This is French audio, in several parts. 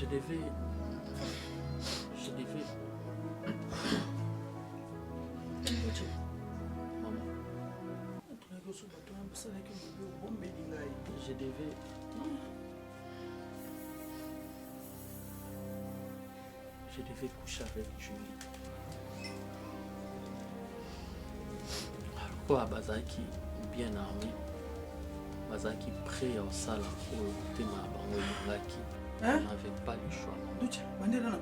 Je devais... Maman. Je devais... Je devais coucher avec Julie. Pourquoi Bazaki bien armé? Bazaki prêt au salle pour le thème à Bangoyangaki. On n'avait pas le choix. D'où tu es? Mandela.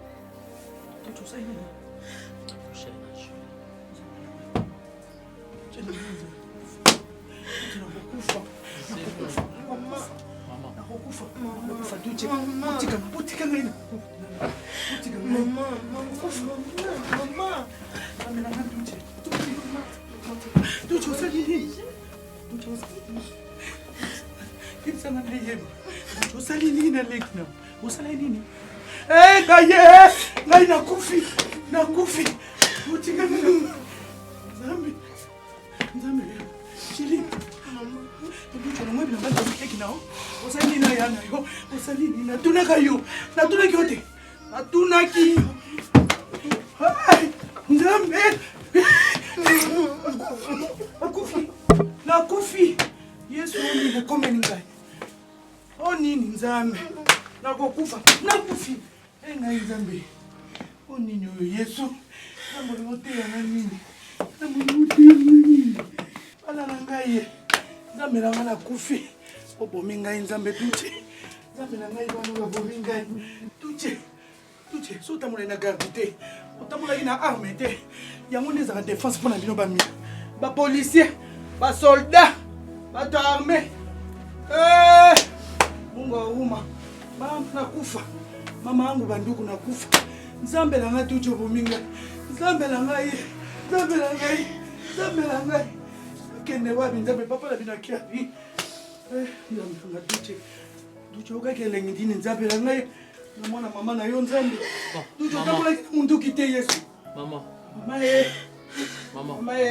D'où tu es? Coucher avec Julie. Nakufi. Yesu ni komeninga. Onini nzambe. Nakufa. Nakufi. Enga nzambe. Onini Yesu. Namulote ya nini? Namulote ya nini? Ala nangaye. Nzambe na ngana kufi. Obominga nzambe tuche. Nzambe na ngai bana bominga. Tuche. Tuche. So tamula na gardité. Otamula ina arme te. Yango ndeza ka défense pour na bino ba mi. Ba policier, ba soldat, ba armée. Mungu uma. Mama nakufa. Mama yangu banduku nakufa. Nzambe la ngai tuche bominga. Nzambe la ngai. Nzambe la ngai. Nzambe la ngai. Kende wapi nzambe papa la bina kia. Nzambe la tuche. Tuche okakele ngidini nzambe la ngai. Na mwana mama na yo nzambe. Tuche okamula mundu kite Yesu. Maman. Maman. Maman.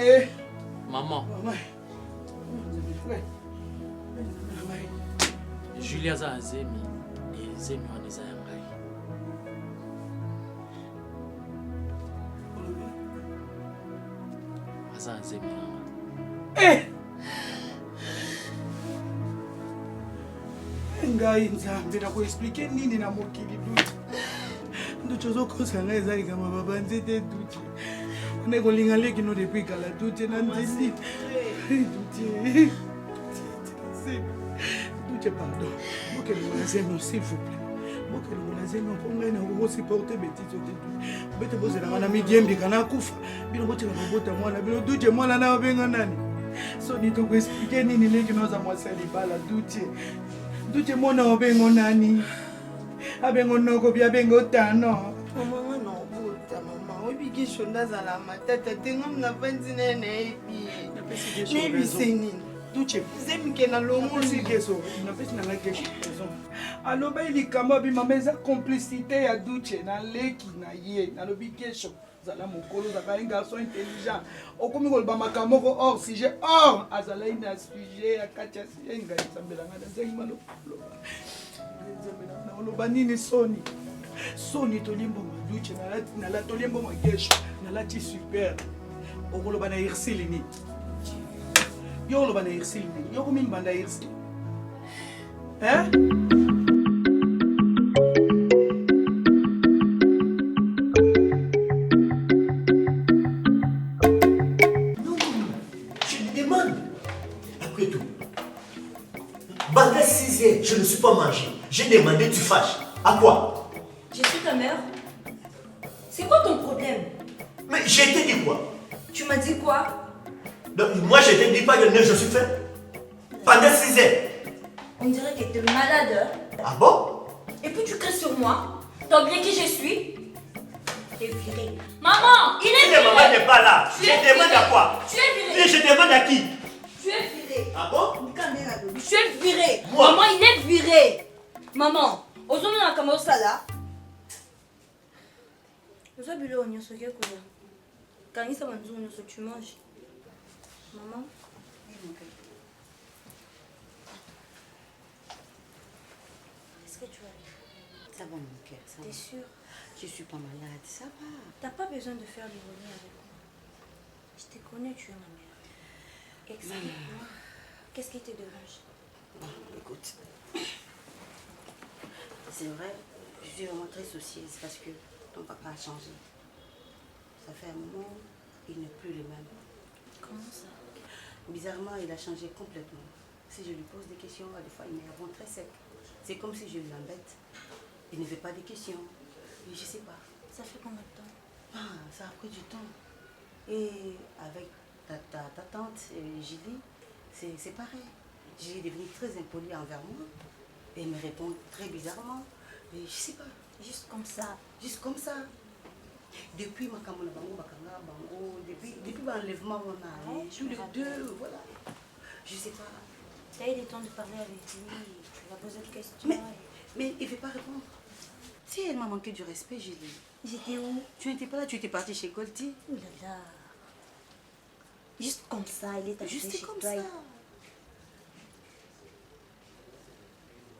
Maman. Maman. Julia za azemi et zemi waneza yangai. Aza azemi yanga. Ngai nzambe na kuexpliquer nini na mokili duti. Nducho zokosa ngai zali kama baba nzete duti. On kolinga leki no depuis kala duti na nzindi. Duti. Duti pardon. Ok, nous s'il vous plaît. Ok, nous pour ngai na ko supporter bêtise de duti. Bete boze na na midiembi kana kufa. Bino bote na robota mwana bino duti mwana na benga nani. So ni to expliquer nini leki no za mwasali bala duti. Duti mwana obengo nani. Abengo noko bia bengo tano. Mama no buta mama obiki shonda za la matata tengo na vanzina na ebi. Nebi seni. Duche. Zemike na longo si keso. Na pesi na like raison. Alo ba ili kamba bi mameza complicité ya Duche na leki na ye na lobi kesho. Zala mokolo za un garçon intelligent. Okomi ko ba makambo ko hors sujet hors azala ina sujet ya katia sienga sambela ngana zengi malo. Oloba nini soni? Soni tolimbo Duche na la tolimbo kesho na la ti super. Okoloba na irsilini. Yo oloba na irsilini. Yo komi mbanda irsilini. Hein? Banda 6e, je ne suis pas mangé. J'ai demandé, tu fâches. À quoi? Je suis ta mère. C'est quoi ton problème? Mais j'ai été dit quoi? Tu m'as dit quoi? Donc, moi, je t'ai dit pas que je suis fait. Pendant 6 heures. On dirait que t'es malade. Ah bon? Et puis tu cries sur moi. T'as oublié qui je suis? T'es viré. Maman, il est viré. Maman n'est pas là. Je demande à quoi? Tu es viré. Et je demande à qui? Tu es viré. Ah bon? Tu es viré. Moi? Maman, il est viré. Maman, aujourd'hui on a commencé ça là. Nous avons bu l'eau, nous avons bu l'eau. Quand il s'est vendu, tu manges. Maman? Est-ce que tu vas bien? Ça va mon cœur, ça va. T'es sûre? Je suis pas malade, ça va. T'as pas besoin de faire l'ironie avec moi. Je t'ai connue, tu es ma mère. Explique-moi. Qu'est-ce qui te dérange? Bon, écoute. C'est vrai, je suis vraiment très soucieuse parce que ton papa a changé. Ça fait un moment, il n'est plus le même. Comment ça? Bizarrement, il a changé complètement. Si je lui pose des questions, des fois, il me répond très sec. C'est comme si je l'embête. Il ne fait pas des questions. Et je sais pas. Ça fait combien de temps? Ah, ça a pris du temps. Et avec ta tante, Julie, c'est pareil. Julie est devenue très impolie envers moi. Et elle me répond très bizarrement. Et je sais pas. Juste comme ça. Juste comme ça. Depuis ma camona bango, bakanga bango, depuis l'enlèvement, on a Ouais, tous les deux, voilà. Je sais pas. Tu as eu le temps de parler avec lui. Tu vas poser des questions. Mais il ne veut pas répondre. Si elle m'a manqué du respect, Julie. J'étais où? Tu n'étais pas là, tu étais partie chez Goldie. Oh là là. Juste comme ça, il est arrivé Juste chez comme toi. ça.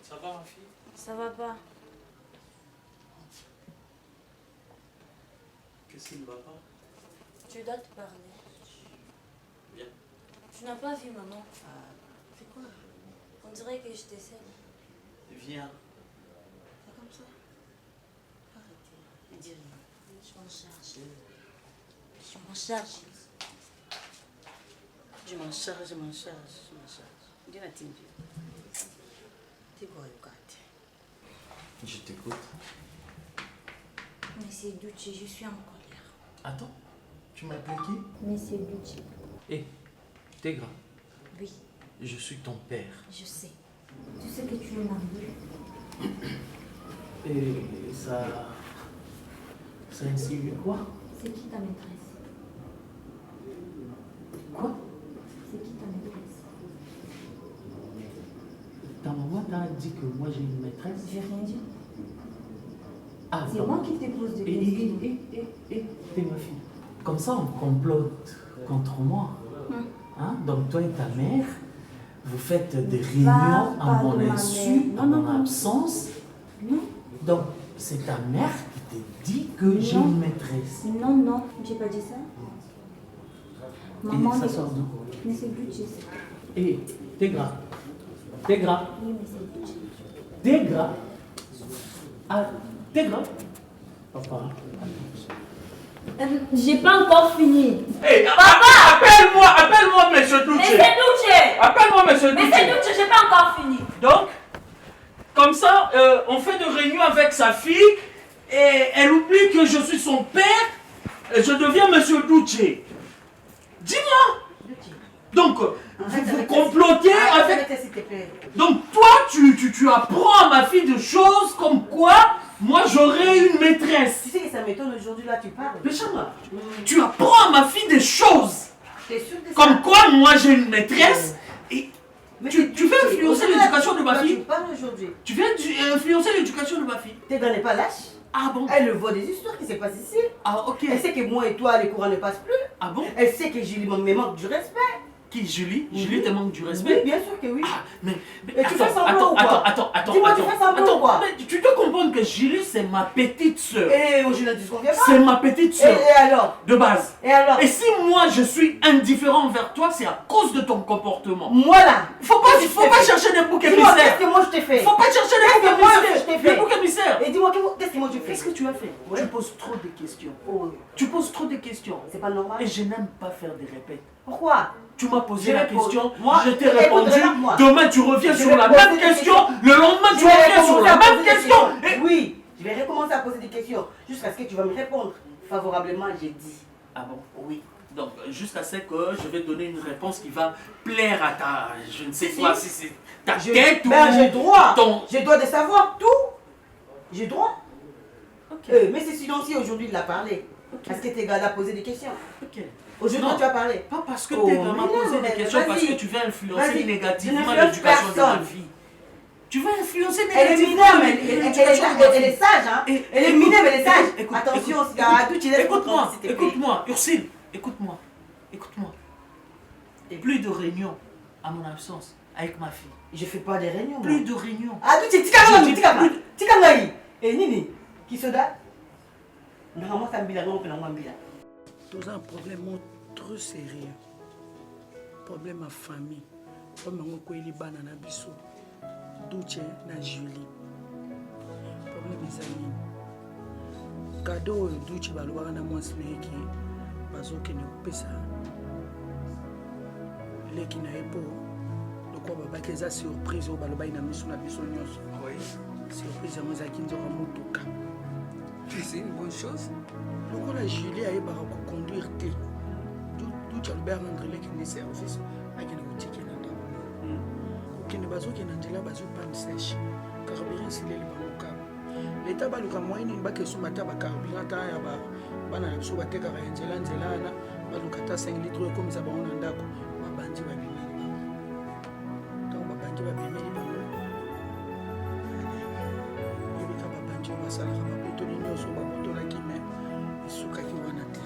Ça va, ma fille? Ça va pas. Qu'est-ce qui ne va pas? Tu dois te parler. Viens. Tu n'as pas vu maman. C'est quoi? On dirait que je décède. Viens. C'est comme ça. Arrêtez. Dis rien. Je m'en charge. Je m'en charge. Je m'en charge. Dieu la tine. T'es quoi, Lucas? Je t'écoute. Monsieur Ducci, je suis en colère. Attends, tu m'appelles qui? Monsieur Ducci. Hé, Tegra, Oui, je suis ton père. je sais. Tu sais que tu es mariée. Et ça insinue quoi? C'est qui ta maîtresse? Quoi? C'est qui ta maîtresse? Ta maman t'a dit que moi j'ai une maîtresse? J'ai rien dit. Ah, C'est donc- moi qui te pose des questions. T'es ma fille. Comme ça, on complote contre moi. Hein? Donc toi et ta mère, vous faites des réunions à mon parle de ma insu, mère. à Non, mon non, non. absence. Non, Donc c'est ta mère qui te dit que j'ai Non. une maîtresse. non, j'ai pas dit ça. Maman, Et ça mais- sort d'où? mais c'est Ducci. Et Tegra. Tegra. Oui, mais c'est Ducci. Tegra. Ah, Tegra. Papa. J'ai pas encore fini. Hé, appelle-moi, monsieur Mais Ducci. c'est Ducci. Appelle-moi, monsieur Mais Ducci. c'est Ducci, j'ai pas encore fini. Donc, comme ça, on fait des réunions avec sa fille et elle oublie que je suis son père et je deviens monsieur Ducci. Dis-moi. Donc, vous complotez avec... Arrête, s'il te plaît. Donc, toi, tu apprends à ma fille des choses comme quoi moi j'aurais une maîtresse. Tu sais que ça m'étonne aujourd'hui, là, tu parles. Péchama, tu apprends à ma fille des choses T'es sûr de ça? comme quoi moi j'ai une maîtresse et Mais tu veux influencer l'éducation de ma Toi, fille? Tu parles aujourd'hui. Tu viens influencer l'éducation de ma fille. T'es dans les palaches. Ah bon? Elle voit des histoires qui se passent ici. Ah ok. Elle sait que moi et toi, les courants ne passent plus. Ah bon? Elle sait que Julie me manque du respect. Qui, Julie? Oui. Julie te manque du Oui, respect? bien sûr que oui. Ah, mais Et tu fais semblant ou quoi? attends. Dis-moi, tu fais semblant ou quoi? Mais tu dois comprendre que Julie, c'est ma petite soeur. Et au ne disconvient pas. C'est ma petite Et soeur, alors? de base. Et alors? Et si moi, je suis indifférent envers toi, c'est à cause de ton comportement. Moi là. Faut pas chercher des boucs Dis-moi, qu'est-ce émissaires. que moi je t'ai fait? Faut pas chercher des Qu'est-ce boucs que moi, je t'ai émissaires. fait? Des boucs émissaires. Et dis-moi, qu'est-ce que moi tu fais? Qu'est-ce que tu as fait? Ouais. Tu poses trop de questions. Oh, Tu poses trop de questions. c'est pas normal. Et je n'aime pas faire des répètes. Pourquoi? Tu m'as posé Je la réponds. question, Moi, je t'ai écoute, répondu. regarde-moi. Demain, tu reviens Je sur vais la poser même des question. questions. Le lendemain, tu Je vais reviens sur recommencer la à poser même des question. questions. Oui, je vais recommencer à poser des questions jusqu'à ce que tu vas me répondre favorablement, j'ai dit. Ah bon? Oui. Donc, jusqu'à ce que je vais donner une réponse qui va plaire à ta... Je ne sais pas si c'est ta tête ou... J'ai droit. ton... J'ai droit de savoir tout. J'ai droit. Ok. Mais c'est silencieux aujourd'hui de la parler. Parce que t'es gars à poser des questions. Ok. Aujourd'hui, Non. tu as parlé. Pas parce que Oh, tu es mais vraiment non, posé des mais questions, parce vas-y. que tu veux influencer Vas-y. négativement Je n'influence l'éducation de ma personne. fille. Tu veux influencer Elle est négativement mineure, mais l'éducation de ma elle fille. est sage, hein. Et- Elle est écoute, mineure, mais elle est sage. écoute, Attention, écoute, Scaradou, tu laisses Écoute-moi, s'il te plaît. écoute-moi, Ursule, écoute-moi. Plus de réunions à mon absence avec ma fille. Je fais pas des réunions. Plus de réunions. Ah, tu es Tikangaï. Et Nini, qui se date? Normalement, ça me dit Tout un problème trop sérieux. Problème à famille. Problème à les bananes biso. Douce na Julie. Problème des amis. Cadeau Douce balwa na moi sneki. Bazoke ne pesa. Leki na epo. Donc on va pas surprise au baloba ina miso na biso nyos. Oui. Surprise à moi zakinzo ka motoka. C'est une bonne chose. Donc la Julie a eu à conduire thé. Tout Albert rendre les services à qui nous ticket nanda. Qui ne bazo qui n'andela bazo pan sèche. Carburant s'il est le bamoka. L'état ba luka moyen ni ba ke sous mata ba carburant ta ya ba bana na so ba teka ba nzela na ba luka ta 5 litres comme ça ba on ndako ba bandi ba bimi. Donc ba bandi ba bimi ba mo. Yebi ka ba bandi ba sala ka ba poto ni nyoso ba poto la ki mais suka ki wana te.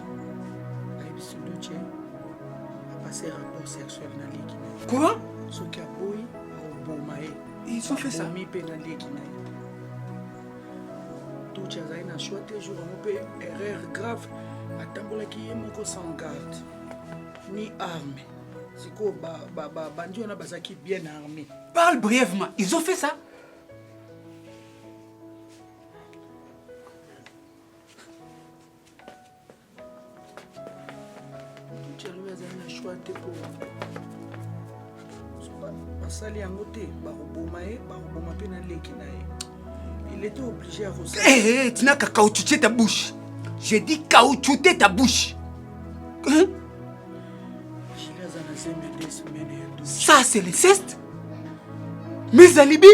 Ai bisu duche a passé rapport sexuel na leki. Quoi? Ce qui a boy au Bomae. Ils ont fait ça. Mi pénalé qui n'a. Tout Tchazaï n'a choisi jour un peu erreur grave. À Tambola qui est mon sans garde. Ni armé. C'est quoi Bandio n'a pas qui bien armé. Parle brièvement. Ils ont fait ça. Tout Tchazaï n'a choisi pour. Il était obligé à recevoir. Hé, tu n'as qu'à caoutchouter ta bouche. J'ai dit caoutchouter ta bouche. Hein? Ça, c'est l'inceste. Mes alibis.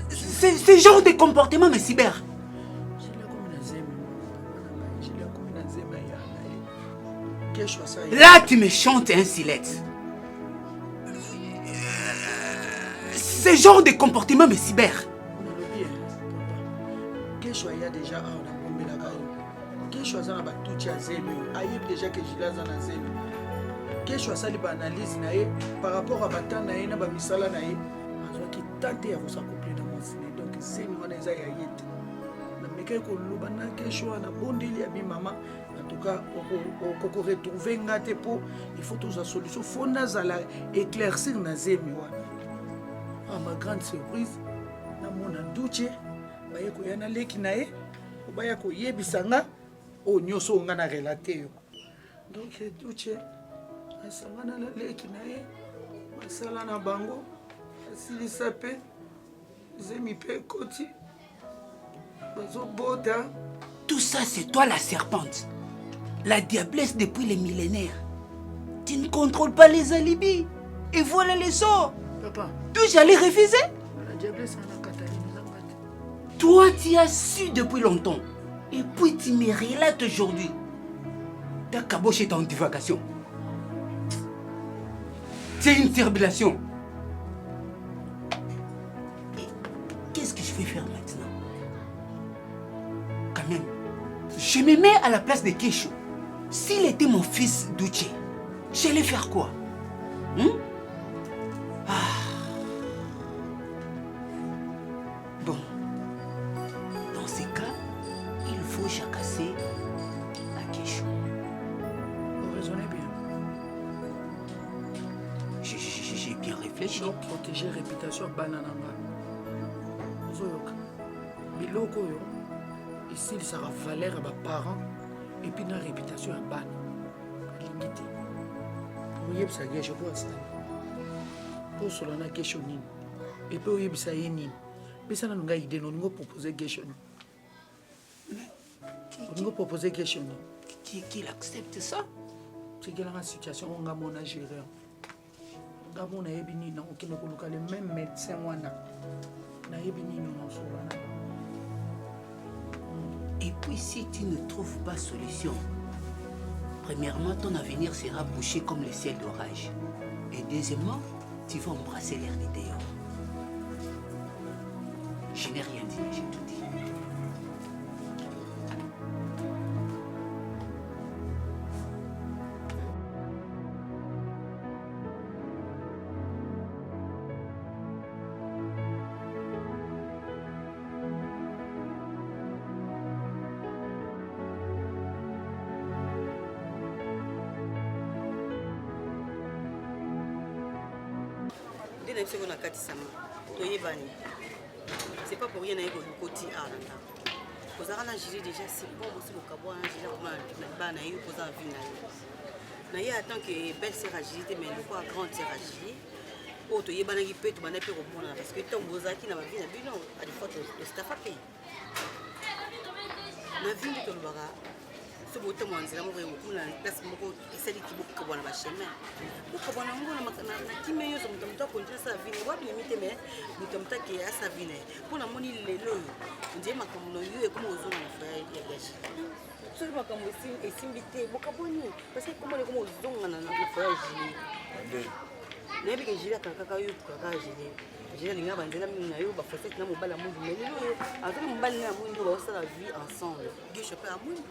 C'est genre de comportement, mais cyber. Là, tu me chantes un silence. Ce genre de comportement me cyber. Déjà déjà que analyse par rapport à Batan na ba misala na qui tente à s'accoupler dans mon ciné donc c'est nous on est na meke ko luba na kesho na bondeli ya bi maman en tout cas on retrouver ngate pour il faut tous la solution faut nazala éclaircir na zemi wana. À ma grande surprise, na mona Douche, baye ko yana leki na ye, o baya ko yebisanga o nyoso nga na relater yo. Donc Douche asanga na leki na ye, masala na bango, asili sape, zemi pe koti. Bazo bota. Tout ça, c'est toi la serpente. La diablesse depuis les millénaires. Tu ne contrôles pas les alibis. Et voilà les sorts. Papa. D'où j'allais refuser? La diablesse en a Cataline. Toi, tu as su depuis longtemps. Et puis tu me relates aujourd'hui. T'as caboché ton divagation. C'est une turbulation. Et qu'est-ce que je vais faire maintenant? Quand même, je me mets à la place de Kesho. S'il était mon fils Douche, j'allais faire quoi? Bon, dans ces cas, il faut jacasser à Kesho. Vous raisonnez bien. J'ai bien réfléchi. Donc, protéger la réputation à Banananga. Zoyoka. Biloko yo. Ici, il sera valeur à mes parents et puis la réputation à Ban. Limité. Pour y ça je vois ça. Pour cela, on a question. Et puis, il y a ça. Mais ça, on a une idée. On a proposé question. On a proposé question. Qui accepte ça? C'est que la situation, on a mon géré. On a mon ébini, on a le même médecin. On a ébini, Et puis si tu ne trouves pas solution, premièrement, ton avenir sera bouché comme le ciel d'orage. Et deuxièmement, tu vas embrasser l'air des dehors. Je n'ai rien dit, j'ai tout dit. na biso na katisama toyebani c'est pas pour rien na yeko côté aranda kozaka na Julie déjà c'est bon aussi le kabwa déjà comment ba na yo poza vie na yo na ye attend que belle sœur Julie mais le quoi grande sœur Julie o toyebana ki pe to bana pe komona parce que tant bozaki na ba vie na bino à des fois le staff a payé na vie de tolobaka so bote mwanzela moko yokuna place moko esali kibuka bwana ba chemin buka bwana ngo na kimé yo so mutamta continue sa vie wa limite mais mutamta ke asa vie ne pona moni lelo ndiye makambo yo e comme ozonga na frère ya gashi so makambo esimbite buka boni parce que comme ozonga na frère ji ne bi ke jira kaka yo kaka jile j'ai les gars bandela mina yo ba facette na mobala mundu mais lelo avec mobala na mundu ba osala vie ensemble que je peux à mundu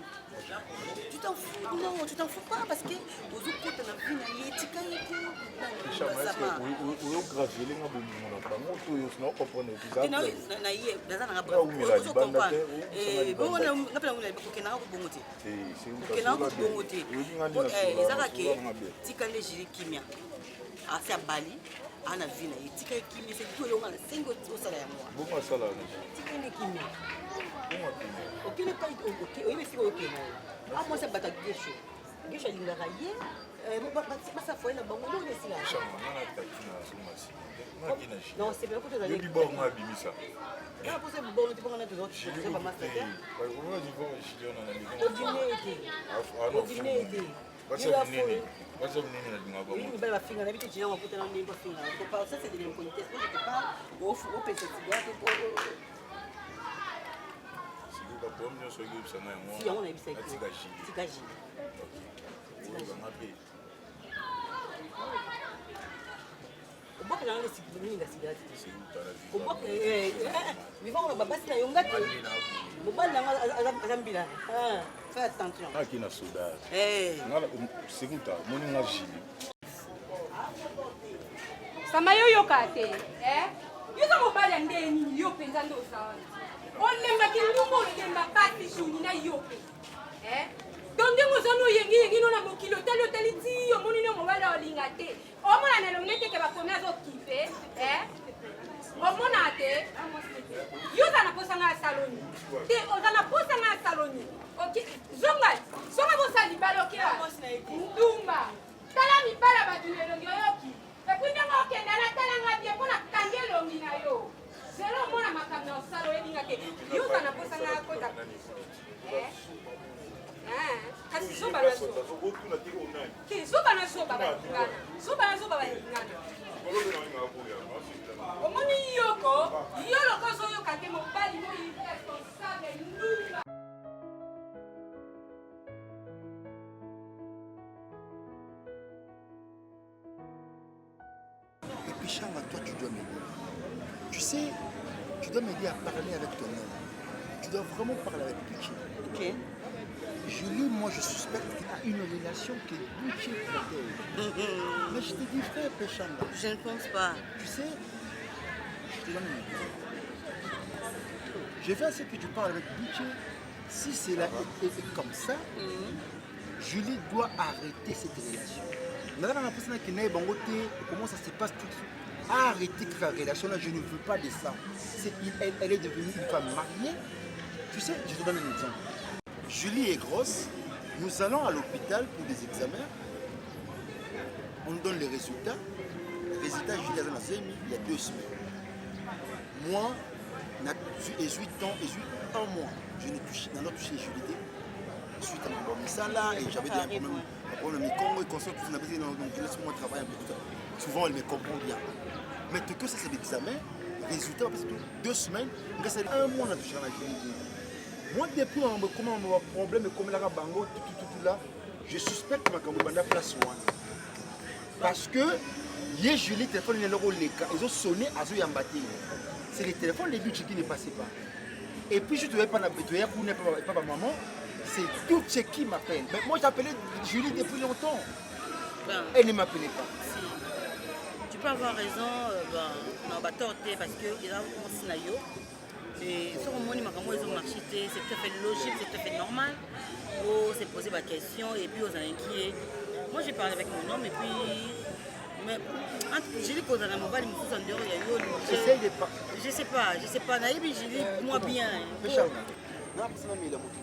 tu t'en fous non tu t'en fous pas parce que aux autres na vie na yetika yeko o gravier nga bo mona ba moto yo sino comprendre bizarre na ye daza na ba o comprendre bon na ngapela ngula ko kenaka ko bongote kenaka ko bongote ezaka ke tikale jiri kimia asa bali ana vie na ye tika kimi c'est tout le monde 5 au salaire moi bon salaire tika ne kimi ok ne pas ok oui mais c'est ok ah moi ça bata gesho lingaka ye ba sa foi na bango no nesi la non c'est bien pour te donner du bon moi bimisa ah pour c'est bon tu prends na toujours je vais pas master on va dire bon je dis on a la au dîner What's up, Nina? Oui, il va finir la vie que tu as en fait un niveau final. Ça, c'est de l'impolitesse. Moi, je ne peux pas au PC. Si on a vu ça, Tikaji. Au bout de l'année, c'est une cigarette. Au bout de vivant, on va passer à Yonga. Au bout de l'année, fais attention. Ah, qui n'a soda. C'est tout à mon énergie. Sama yo yokate, yuza mobali ndeni yo penza ndo sawa. Olemba kilungu olemba pati shuni na yope. Donde ngozono yengi no na mokilo telo teliti yo moni no mobali olingate. Omona na longete ke bakona zo kipe, Omona te. Yuza na posanga saloni. Te ozana posanga saloni. OK, zonga bosa libalo kila. Ndumba. Tala mibala badulelo yoki. Epunda ngokenda na tala ngabie pona kangelo mina yo. Zero mona makamna osalo edinga ke. Yuza na posanga kota. Kasi soba na soba. Ke soba na soba badingana. Soba na soba badingana. Omoni yoko, yoloko so yokate mobali mo irresponsable ndumba. Changa, toi tu dois m'aider. Tu sais, tu dois m'aider à parler avec ton homme. Tu dois vraiment parler avec Bucci. Ok. Julie, moi je suspecte qu'il a une relation que Bucci protège. Mais je te dis frère Péchanga. Je ne pense pas. Tu sais, je te donne une idée. Je veux à ce que tu parles avec Bucci. Si c'est là et comme ça, Julie doit arrêter cette relation. Comment ça se passe tout de suite? Arrêtez la relation là, je ne veux pas de ça. Elle est devenue une femme mariée. Tu sais, je te donne un exemple. Julie est grosse, nous allons à l'hôpital pour des examens. On nous donne les résultats. Les résultats, Julie a fait il y a 2 semaines. Moi, j'ai 8 ans, et 1 mois. Je ne touche, dans notre touché Julie. Suite à mon ça là, et j'avais des problèmes de Congo et consort, tout ça, donc laisse-moi travailler un peu tout ça. Souvent, elle me comprend bien. Mais que ça, c'est l'examen, résultat, parce que 2 semaines, c'est 1 mois, on a touché la Julie. Moi, depuis comment on a problème, comme la bango, tout là, je suspecte que je vais place one. Parce que, hier, Julie, le téléphone, ils ont sonné à Zoyambati. C'est le téléphone, les buts qui ne passaient pas. Et puis, je ne devais pas pour maman. C'est tout ce qui m'appelle. Mais moi, j'appelais Julie depuis longtemps. Elle ne m'appelait pas. Si. Tu peux avoir raison, on va torter parce que il y a un scénario. Et sur le moment, ils ont marché, c'est tout à fait logique, c'est tout à fait normal. On s'est posé ma question et puis on s'est inquiété. Moi, j'ai parlé avec mon homme et puis Mais Julie pose à la mobile, il me fout en dehors, il y a eu. J'essaye de pas. Je sais pas. Naïbi, Julie, moi bien. Mais Charles, n'a pas besoin de moto.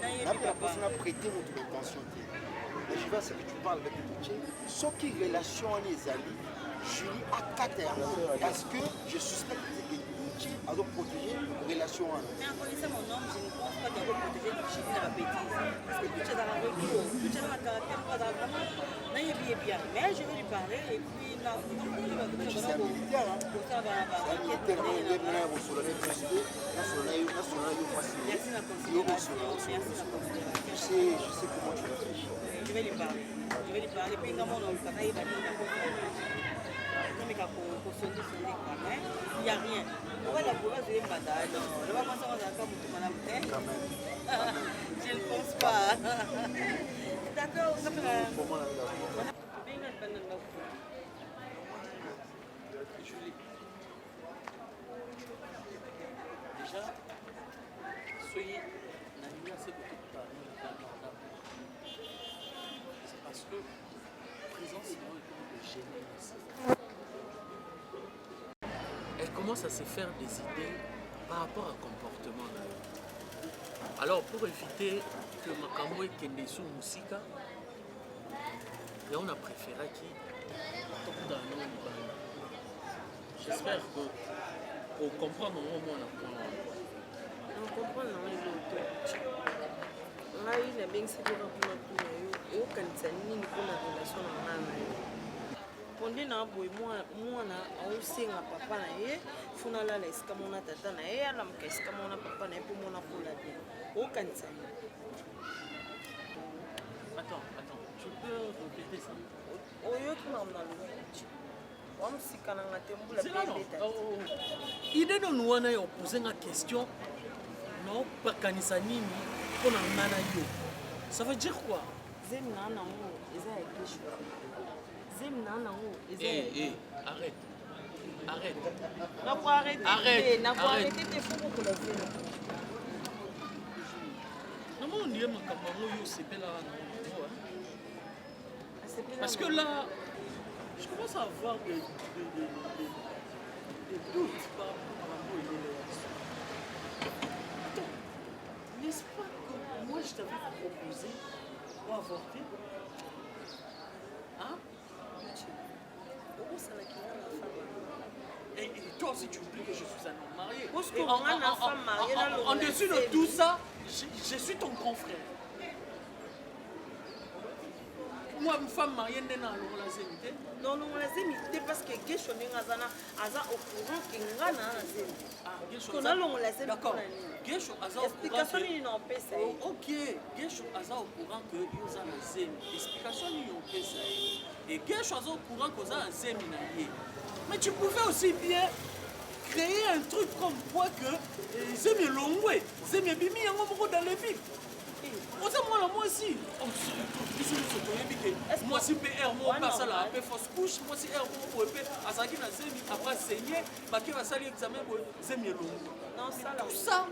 N'a pas besoin de prêter mon attention. Mais je vois ce que tu parles avec le budget. Ce qui relation les amis, Julie a 4 ans. Parce que je suspecte que Gucci a protégé la relation. Mais en connaissant mon homme, je ne pense pas qu'il a protégé Julie dans la bêtise. Parce que Gucci est dans la retour. Gucci est dans la caractère, pas dans la vraiment. Naïbi est bien. Mais je vais lui parler et puis là, c'est un militaire. Pour ça, va enquête. Merci la considération. Merci la considération. Je sais comment tu réfléchis. Je vais lui parler. Puis, dans mon nom, il va dire il n'y a rien. On va la bourrer, je vais me battre. Je vais commencer à faire mon je ne pense pas. D'accord, ça fait Julie. Déjà, soyez animés à ce que tu c'est parce que présence sinon est comme de gêner aussi. Elle commence à se faire des idées par rapport au comportement. Alors pour éviter que Makambo et Kendesu Musika, on a préféré qu'il dans nos. J'espère que pour comprendre au moins on comprend il a bien c'est okanisa nini mpona relation na nga na ye ponde na boye mwana aosenga papa na ye funa alala esika mona tata na ye alamuka esika mona papa na ye mpo mona kola bien okanisa ye. Attends, tu peux répéter ça? oyoki makambo na lobi wamusika na nga te mbula bebeta ide nonu wana ya opose nga question naopakanisa nini mpona nga na yo. Ça veut dire quoi? Zemi na nango eza ya kesho. Zemi na nango eza arrête. Arrête te foko kola zemi. Comment on dit makambo yango yo sepela nango? Parce que là, je commence à avoir des doutes par rapport à l'élection. N'est-ce pas que moi je t'avais proposé pour avorter? Hein? Et toi aussi tu oublies que je suis un homme marié. En dessus de tout ça, je suis ton confrère. Moi, une femme mariée, n'est pas la zémité. Non, la zémité parce que Gesho Aza au courant qu'il y a la zémité. D'accord. Gesho Aza au courant que... Ok. Gesho Aza au courant que il y a la zémité. Explication il y a ça. Et Gesho Aza au courant que il y a la zémité. Mais tu pouvais aussi bien créer un truc comme quoi que Zémé Longwe, Zémé Bimi, il y a un dans les vies. Moi aussi. Moi si PR moi passe à la fausse couche, moi si R moi pour Azaki na Zemi après saigner, baké va salir examen pour Zemi Longo. Non ça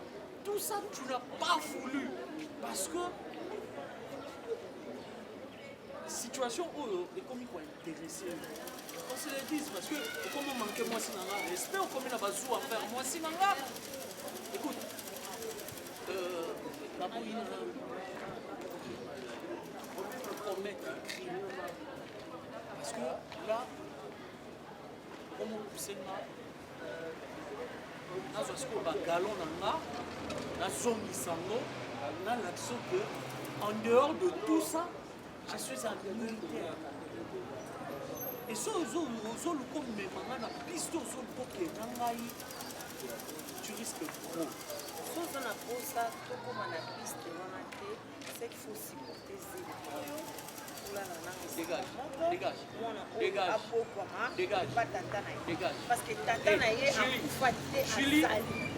tout ça tu n'as pas voulu parce que situation est comme quoi intéressé. On se le dit parce que comment manquer moi si nanga respect ou comme il a bazou à faire moi si nanga. Écoute la bouille promettre parce que là on m'a poussé na zosko ba galon nanga na zongi sango na l'action que en dehors de tout ça je suis un militaire et ça aux comme mes mamans na piste aux pour que nangai tu risques trop ça na posa to comme na piste wana te c'est qu'il faut supporter Dégage. Parce que tata na ye a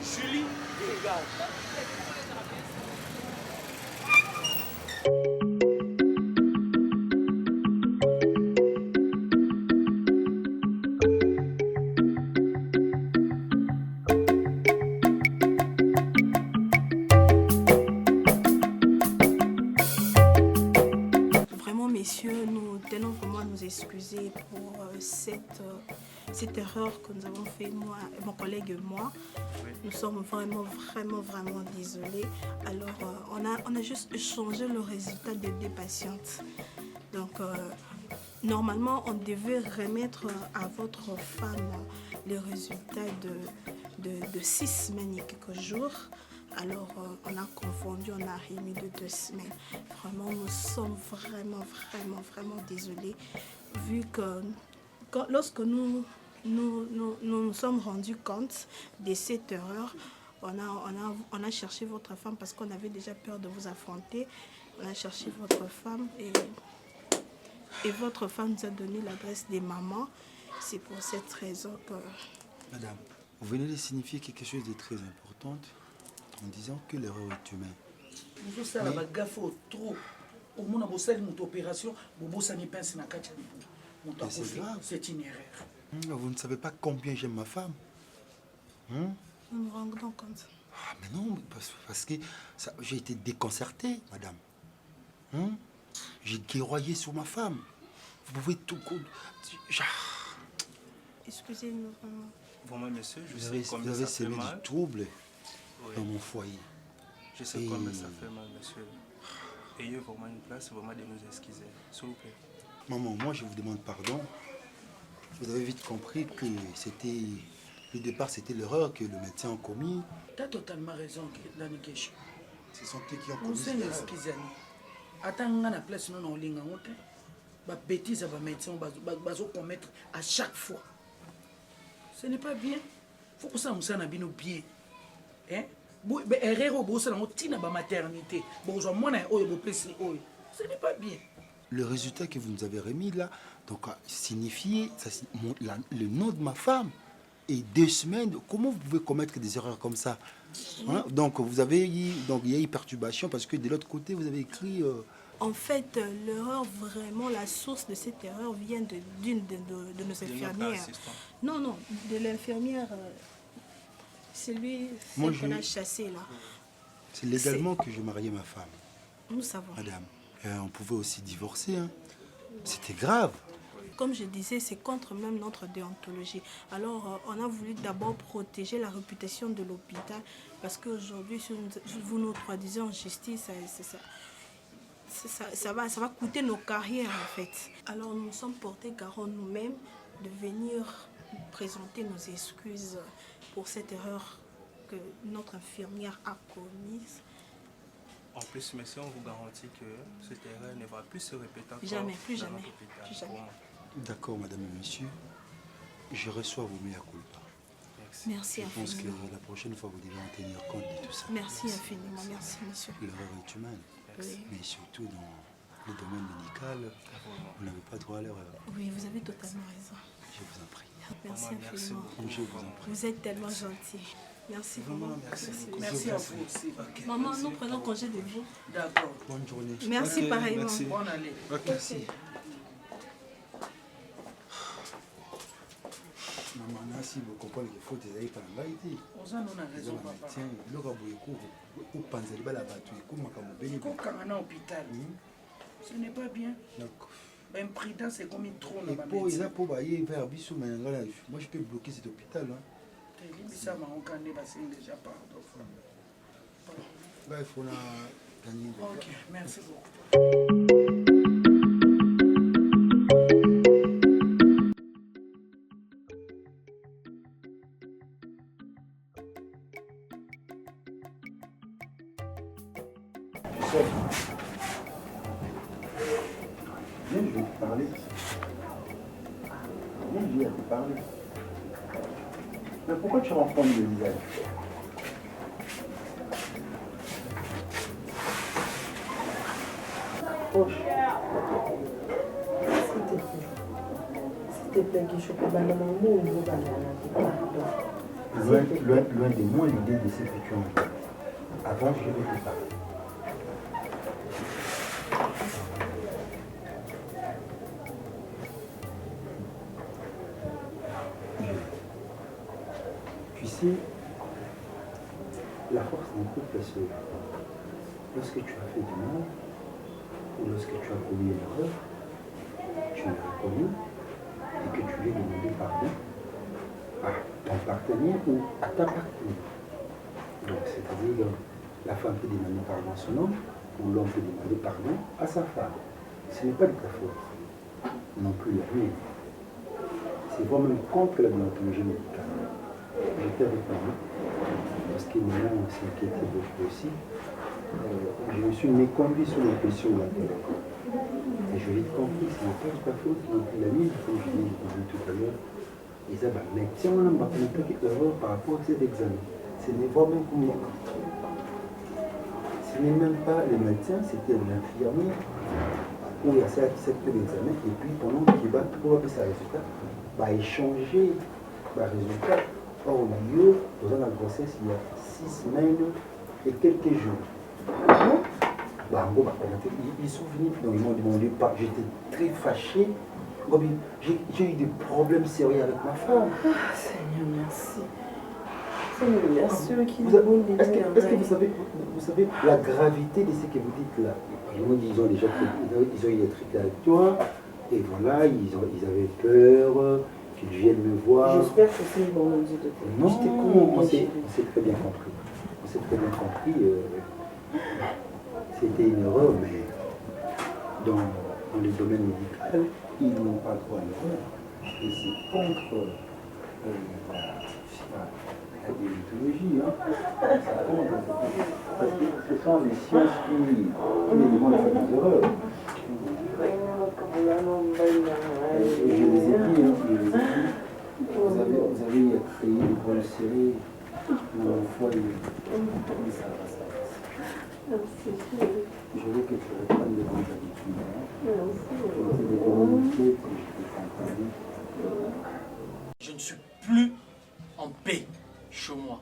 Julie, dégage. excuser pour cette erreur que nous avons fait, moi, mon collègue et moi. Oui. Nous sommes vraiment désolés. Alors, on a juste changé le résultat des deux patientes. Donc, normalement, on devait remettre à votre femme les résultats de 6 semaines et quelques jours. Alors, on a confondu, on a remis de 2 semaines. Vraiment, nous sommes vraiment désolés, vu que lorsque nous sommes rendus compte de cette erreur, on a cherché votre femme parce qu'on avait déjà peur de vous affronter. On a cherché votre femme et votre femme nous a donné l'adresse des mamans. C'est pour cette raison que... Madame, vous venez de signifier quelque chose de très important en disant que l'erreur est humaine. Nous ça la gaffe trop. Au moins on a une opération, bobo ça n'y pense na kacha. C'est une erreur. Vous ne savez pas combien j'aime ma femme. Nous nous rendons compte. Ah mais non, parce que j'ai été déconcerté, madame. J'ai guerroyé sur ma femme. Vous pouvez tout... Excusez-nous vraiment. Vraiment, monsieur, je sais Vous combien avez ça fait semé mal. du trouble dans mon foyer. Je sais combien ça fait mal, monsieur. Ayez vraiment une place, vraiment de nous excuser, s'il vous plaît. Maman, moi je vous demande pardon. Vous avez vite compris que c'était... Le départ, c'était l'erreur que le médecin a commis. Tu as totalement raison, Dani Kesho. Ce sont eux qui ont On commis s'est l'erreur. excusé. Attends, on a place, non, on linga ngote. Ba bêtise à médecin, bazo commettre à chaque fois. Ce n'est pas bien. Faut que ça nous soit bien. Hein? Erreur au bout, ça n'a pas maternité. Bon, je m'en ai oyo, ce n'est pas bien. Le résultat que vous nous avez remis là, donc signifiait le nom de ma femme. Et 2 semaines, comment vous pouvez commettre des erreurs comme ça, hein? Donc il y a eu perturbation parce que de l'autre côté vous avez écrit. En fait, l'erreur, vraiment, la source de cette erreur vient d'une de nos infirmières. Non, de l'infirmière, celui qu'on a chassé là. C'est légalement que je mariais ma femme. Nous savons. Madame, on pouvait aussi divorcer, hein. C'était grave. Comme je disais, c'est contre même notre déontologie. Alors, on a voulu d'abord protéger la réputation de l'hôpital parce qu'aujourd'hui, si vous nous traduisez en justice, ça va coûter nos carrières en fait. Alors, nous sommes portés garant nous-mêmes de venir présenter nos excuses pour cette erreur que notre infirmière a commise. En plus, monsieur, on vous garantit que cette erreur ne va plus se répéter encore. Jamais, plus dans jamais. notre hôpital. Plus jamais. Bon. D'accord, madame et monsieur. Je reçois vos mea culpa. Merci infiniment. Je pense que la prochaine fois, vous devez en tenir compte de tout ça. Merci infiniment. Merci, monsieur. L'erreur est humaine. Oui. Mais surtout dans le domaine médical, vous n'avez pas droit à l'erreur. Oui, vous avez totalement raison. Je vous en prie. Merci infiniment. Je vous en prie. Vous êtes tellement gentil. Merci beaucoup. Merci à vous aussi. Okay. Maman, nous prenons congé de vous. D'accord. Bonne journée. Merci pareillement. Merci. Bonne année. Merci. Maman, si vous comprenez qu'il faut des aïeux par la vérité. On a raison, papa. Tiens, le rabou est court. Ou pensez pas la battue. Comment vous quand on est à l'hôpital, ce n'est pas bien. D'accord. Imprudent, c'est comme une trône. Et pour ils pour bailler vers Bissou, mais moi je peux bloquer cet hôpital. Ça m'a encanné parce qu'il déjà pardon. Il faut gagner. Ok, merci beaucoup. Viens, je vais te parler. Viens, je vais te parler. Mais pourquoi tu rencontres le visage? Poche. S'il te plaît, que je peux pas dans mon monde, Loin de moi l'idée de ce que tu as. Avant, je vais te parler. Tu sais, la force d'un couple, c'est lorsque tu as fait du mal, ou lorsque tu as commis une erreur, tu l'as reconnu et que tu lui as demandé pardon à ton partenaire ou à ta partenaire. Donc, c'est-à-dire, la femme peut demander pardon à son homme ou l'homme peut demander pardon à sa femme. Ce n'est pas de ta faute, non plus la mienne. C'est vraiment contre la déontologie médicale. J'étais avec maman, parce que maman s'inquiétait beaucoup aussi. Je me suis méconduit sur l'impression de la télé. Et je l'ai compris, ce n'est pas de ta faute, non plus la mienne, comme je l'ai dit tout à l'heure. Et ça va, mais si on n'a pas une erreur par rapport à cet examen, ce n'est pas même comment. Ce n'est même pas le médecin, c'était l'infirmière où il y a ça qui s'est fait l'examen et puis pendant qu'il va trouver ses résultats, va échanger les résultats. Or, au milieu, dans la grossesse, il y a 6 semaines et quelques jours. Ils sont venus, donc ils m'ont demandé pas. J'étais très fâché. J'ai eu des problèmes sérieux avec ma femme. Ah, Seigneur, merci. Seigneur, merci. Est-ce que vous savez la gravité de ce que vous dites là? Ils ont déjà ils ont eu des trucs avec toi. Et voilà, ils avaient peur qu'ils viennent me voir. J'espère que c'est une bonne idée de toi. Non, on s'est très bien compris. On s'est très bien compris. C'était une erreur, mais dans le domaine médical, ils n'ont pas droit à l'erreur. Et c'est contre la déontologie. C'est contre. Parce que ce sont les sciences qui demandent de faire des erreurs. Je les ai dit, vous avez créé une bonne série dans le foyer. Je veux que tu reprennes de bonnes habitudes. Je ne suis plus en paix chez moi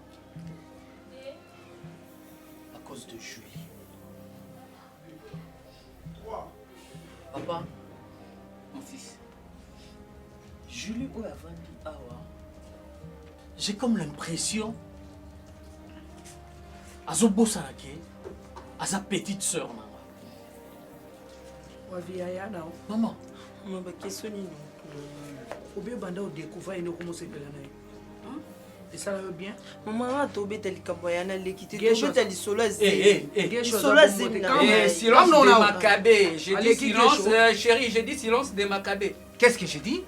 à cause de Julie. Papa, mon fils, Julie ou avant dit Awa, j'ai comme l'impression à Zobosarake, à sa petite soeur. Maman, maman, qu'est-ce que tu Ou bien banda au découvert et nous commencer à l'année. Et ça va bien. Maman a tombé tel capoyana l'équité. Tombé tel solo silence de Maccabée. J'ai dit silence, chérie, j'ai dit silence de Maccabée. Qu'est-ce que j'ai dit?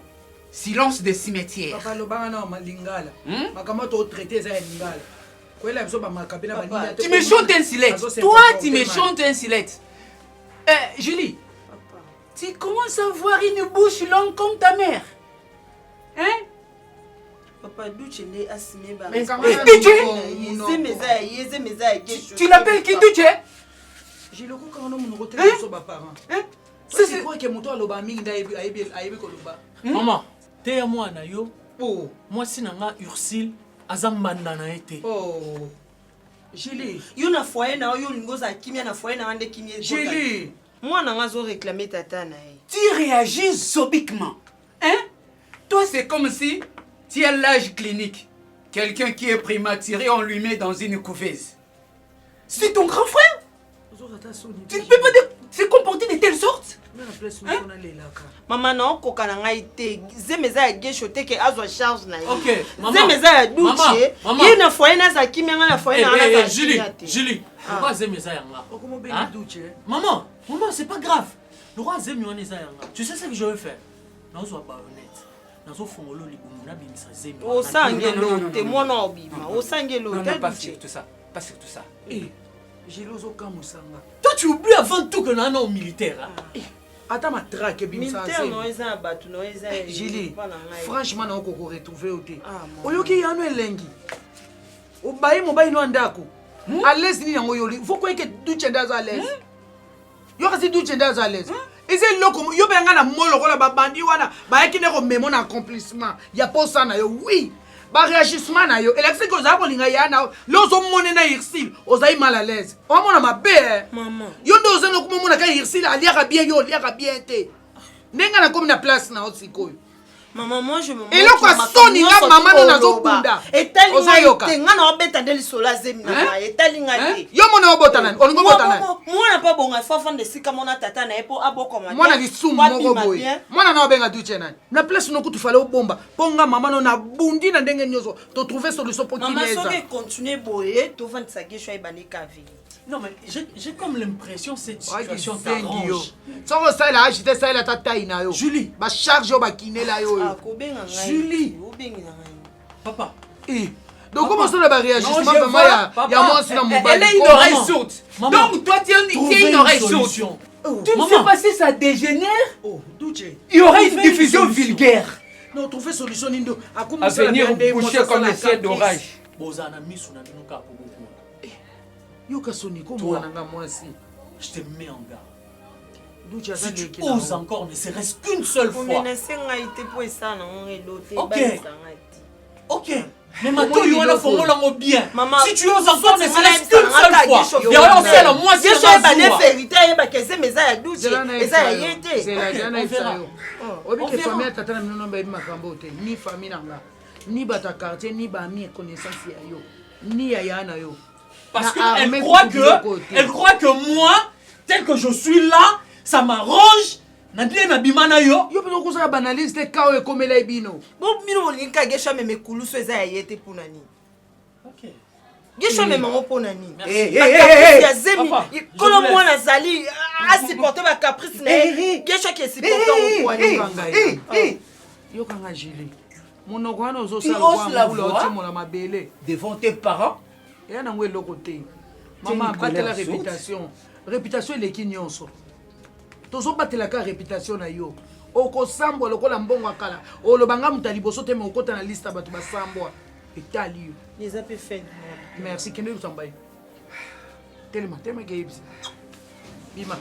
Silence de cimetière. Papa lobanga na malingala. Makama to traiter ça lingala. Tu me chantes un silette. Toi, tu me chantes un silette. Julie, tu commences à avoir une bouche longue comme ta mère. Hein? Papa, Douche est assimé. Mais tu l'appelles qui Douche? J'ai le coup quand on me retrouve sur ma parent. C'est quoi que mon toit loba mingi aïbe koloba. Maman, t'es à moi nayo. Oh, moi si nanga Ursule azambanda na été. Oh. Julie, yo na foyer na yo lingoza kimia na foyer na ande kimia. Julie, moi nanga zo réclamer tata na. Tu réagis zobiquement. Hein? Toi, c'est comme si tu as l'âge clinique. Quelqu'un qui est prématuré, on lui met dans une couveuse. C'est ton grand frère. Tu ne peux pas se comporter de telle sorte. Hein? Maman, non, kokananga ite. Zemeza ya geshote ke azwa charge na. Ok, maman. Zemeza ya douche. Ye na foyer na za kimia na foyer na za. Julie, pourquoi zemeza yanga? Maman, c'est pas grave. Le roi zemeza yanga. Tu sais ce que je vais faire? Non, sois pas honnête. Au sangelo, t'es moi non bima. Au sangelo, non, pas sur tout ça. Pas sur tout ça. Toi, tu oublies avant tout que nous sommes militaires. Attends, ma traque est bien. Militaire, non, ils ont battu, non, ils ont. Julie, franchement, on peut retrouver au thé. Oyoki yano elengi. Obaye mobaye no andako. À l'aise ni yango yoli. Faut quoi que Douche ndaza à l'aise. Yo kasi Douche ndaza à l'aise. Et c'est là comme yo benga na molo ko la babandi wana ba ekine ko memo na accomplissement ya posa na yo oui ba réagissement na yo et là c'est que za ko linga ya na lo zo mone na Ursule ozai mal à l'aise o mona mabe maman yo ndo ozanga ko mona ka Ursule aliaka bien yo aliaka bien te nenga na comme na place na osikoyo Maman, moi je me montre. Et là quoi soni nga maman no nazokunda. Etali Ozayoka. nga na obeta ndeli sola zemi na. Etali nga te. Yo mona obota nani? Olingo bota nani? Moi na pas bonga fa de sika mona tata na epo aboko ma. Mwana lisumu moko boye. Mwana na obenga duche nani? Na place no kutu fale obomba. Ponga maman no na bundi na ndenge nyoso. To trouver solution pour kineza. Maman soki continuer boye, to vendre sa gesho e banika vie. Non mais j'ai comme l'impression cette situation t'arrange. Soko ça là, j'étais ça là tata ina yo. Julie, ba charge yo ba kiné yo. Ah ko benga ngai. Julie, obengi na ngai. Papa. Donc comment ça va réagissement vraiment il y a moi aussi dans mon Elle est une oreille sourde. Donc toi tu es une oreille sourde. Tu ne sais pas si ça dégénère. Oh, il y aurait une diffusion vulgaire. Non, trouver solution Nindo. À venir vous boucher comme un ciel d'orage. Bozana misu na bino ka beaucoup. Yo kasoni ko mwana nga mwasi. Je te mets en garde. Si tu oses encore, ne serait-ce qu'une seule fois. Ok. Mais maintenant, il y a un bien. Si tu oses encore, ne serait-ce qu'une seule fois. Il y a aussi la moitié de la vérité. Ni famille ni bata quartier, ni bami connaissance yo, ni yana yo. Parce qu'elle croit que moi, tel que je suis là, ça m'arrange. Nadie na bimana yo. Yo pino kusa banalise te kao e komela ibino. Bo mino linka gesha meme kuluso eza yete punani. OK. Gesha meme monponani. Ya zemi kolo mwana zali a supporter ba caprice na. Gesha qui supporter au point. Yo kanga Julie. Monoko wana ozosala kwa mabele devant tes parents. Et on a côté. Maman, batte la réputation. Réputation est qui nyonso. Tozo batte la réputation na yo. Oko sambo lokola mbongo akala. O lo banga mutaliboso te mo kota na liste batu ba sambo. Etali yo. Les a peu fait. Merci kende utambai. Tellement gaibs. Bima.